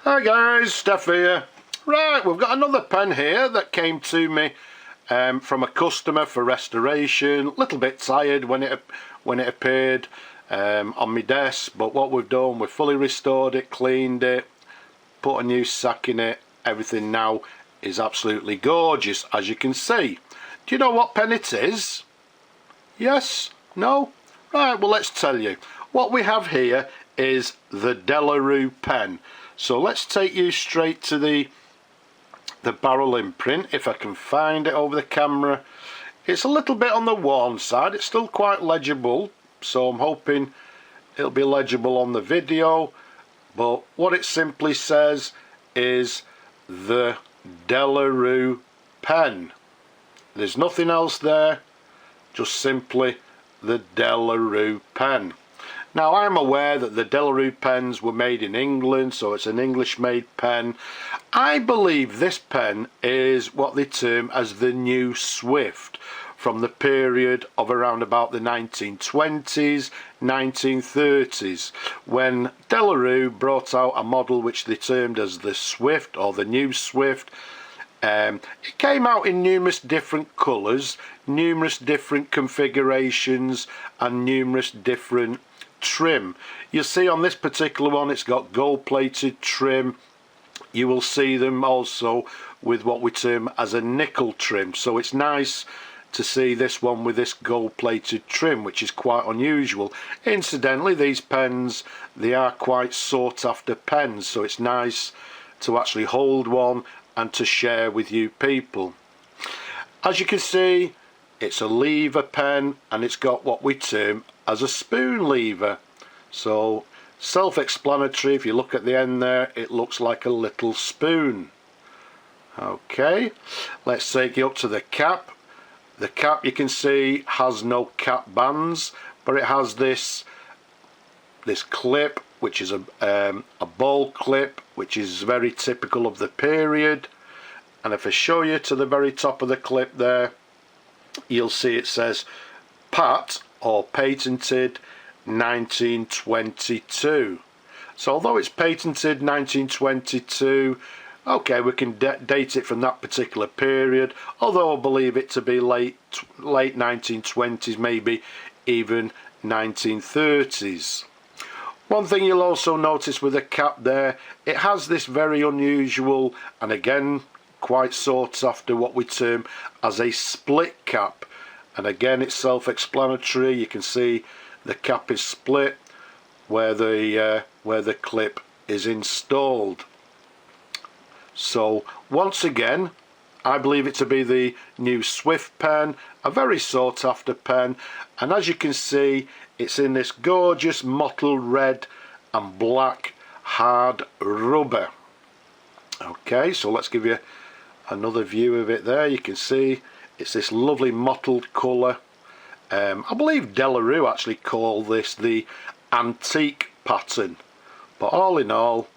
Hi guys, Steph here. Right, we've got another pen here that came to me from a customer for restoration. A little bit tired when it appeared on my desk, but what we've done, we've fully restored it, cleaned it, put a new sack in it. Everything now is absolutely gorgeous, as you can see. Do you know what pen it is? Yes? No? Right, well let's tell you. What we have here is the Rue Pen. So let's take you straight to the barrel imprint, if I can find it over the camera. It's a little bit on the worn side, it's still quite legible, so I'm hoping it'll be legible on the video. But what it simply says is the Rue Pen. There's nothing else there, just simply the Rue Pen. Now I'm aware that the Rue pens were made in England, so it's an English made pen. I believe this pen is what they term as the new Swift, from the period of around about the 1920s, 1930s, when Rue brought out a model which they termed as the Swift or the new Swift. It came out in numerous different colours, numerous different configurations and numerous different trim. You'll see on this particular one it's got gold plated trim. You will see them also with what we term as a nickel trim, so it's nice to see this one with this gold plated trim, which is quite unusual. Incidentally, these pens, they are quite sought after pens, so it's nice to actually hold one and to share with you people. As you can see, it's a lever pen and it's got what we term as a spoon lever, so self-explanatory. If you look at the end there, it looks like a little spoon. Okay, let's take you up to the cap. The cap, you can see, has no cap bands, but it has this clip, which is a ball clip, which is very typical of the period. And if I show you to the very top of the clip there, you'll see it says PAT, or patented 1922. So although it's patented 1922, okay, we can date it from that particular period, although I believe it to be late 1920s, maybe even 1930s. One thing you'll also notice with the cap there, it has this very unusual and again quite sought after what we term as a split cap. And again, it's self-explanatory. You can see the cap is split where the clip is installed. So once again, I believe it to be the new Swift pen, a very sought after pen, and as you can see, it's in this gorgeous mottled red and black hard rubber. Okay, so let's give you another view of it there. You can see it's this lovely mottled colour. I believe Rue actually called this the antique pattern, but all in all,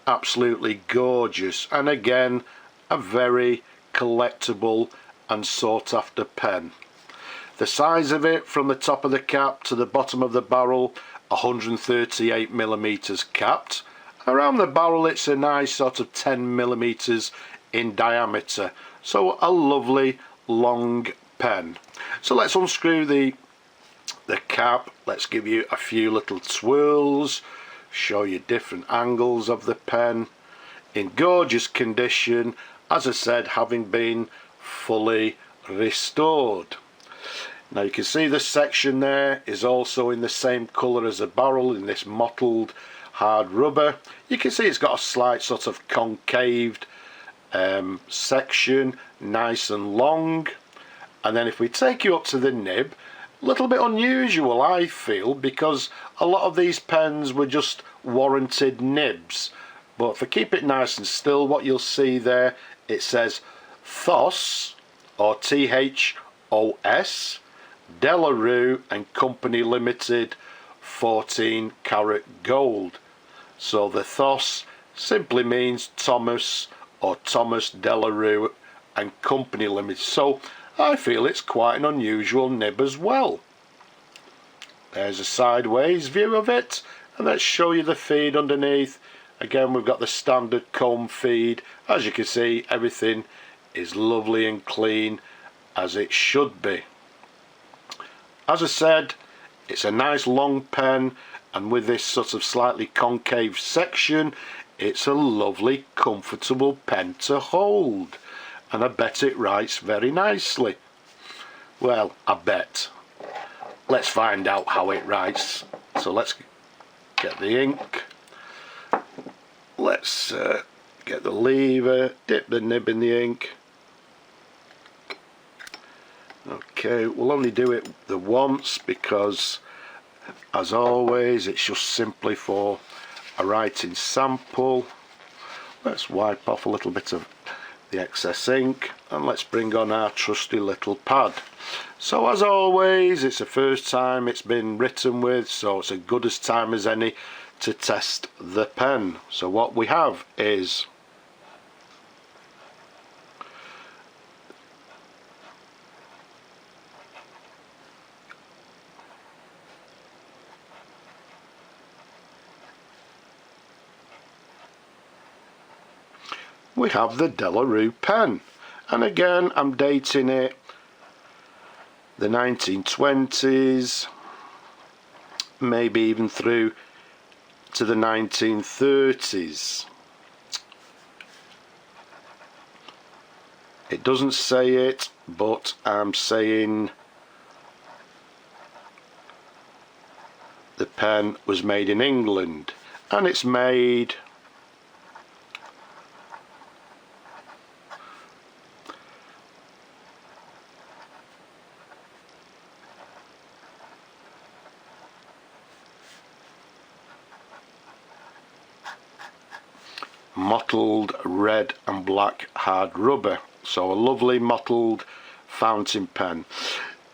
absolutely gorgeous, and again a very collectible and sought after pen. The size of it from the top of the cap to the bottom of the barrel, 138mm capped. Around the barrel it's a nice sort of 10mm in diameter, so a lovely long pen. So let's unscrew the cap. Let's give you a few little twirls, show you different angles of the pen, in gorgeous condition, as I said, having been fully restored. Now you can see this section there is also in the same colour as the barrel, in this mottled hard rubber. You can see it's got a slight sort of concaved section, nice and long. And then if we take you up to the nib, a little bit unusual I feel, because a lot of these pens were just warranted nibs, but if I keep it nice and still, what you'll see there, it says Thos, or THOS, Rue and Company Limited, 14 karat gold. So the Thos simply means Thomas, or Thomas Rue and Company Limited. So I feel it's quite an unusual nib as well. There's a sideways view of it, and let's show you the feed underneath. Again, we've got the standard comb feed. As you can see, everything is lovely and clean as it should be. As I said, it's a nice long pen, and with this sort of slightly concave section, it's a lovely comfortable pen to hold, and I bet it writes very nicely. Well, I bet. Let's find out how it writes. So let's get the ink. Let's get the lever, dip the nib in the ink. Okay, we'll only do it the once because, as always, it's just simply for a writing sample. Let's wipe off a little bit of the excess ink, and let's bring on our trusty little pad. So as always, it's the first time it's been written with, so it's as good as time as any to test the pen. So what we have is the Rue Pen, and again I'm dating it the 1920s, maybe even through to the 1930s. It doesn't say it, but I'm saying the pen was made in England, and it's made mottled red and black hard rubber. So a lovely mottled fountain pen.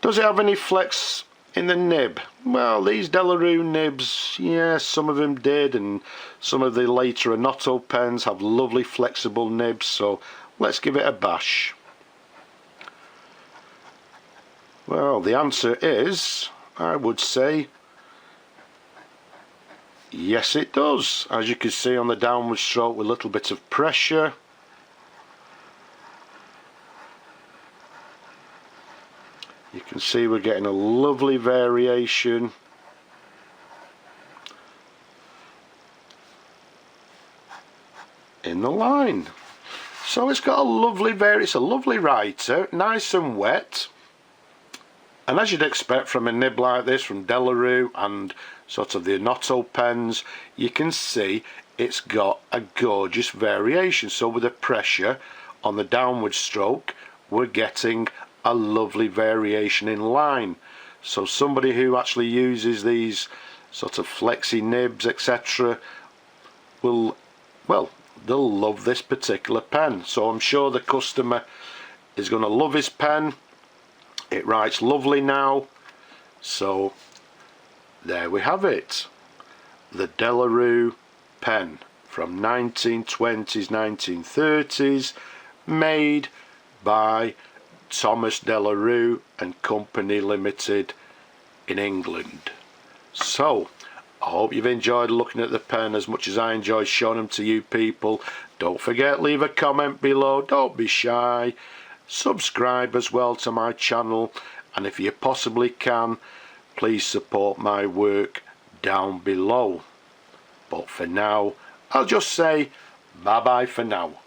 Does it have any flex in the nib? Well, these De La Rue nibs, yes, some of them did, and some of the later Annotto pens have lovely flexible nibs, so let's give it a bash. Well, the answer is, I would say, yes it does. As you can see on the downward stroke with a little bit of pressure. You can see we're getting a lovely variation. In the line. So it's got a lovely it's a lovely writer, nice and wet. And as you'd expect from a nib like this from De La Rue and sort of the Annotto pens, you can see it's got a gorgeous variation. So with the pressure on the downward stroke, we're getting a lovely variation in line. So somebody who actually uses these sort of flexi nibs, etc., will, well, they'll love this particular pen. So I'm sure the customer is going to love his pen. It writes lovely now. So there we have it, the De La Rue pen from 1920s, 1930s, made by Thomas De La Rue and Company Limited in England. So I hope you've enjoyed looking at the pen as much as I enjoyed showing them to you people. Don't forget, leave a comment below, don't be shy. Subscribe as well to my channel, and if you possibly can, please support my work down below. But for now, I'll just say bye bye for now.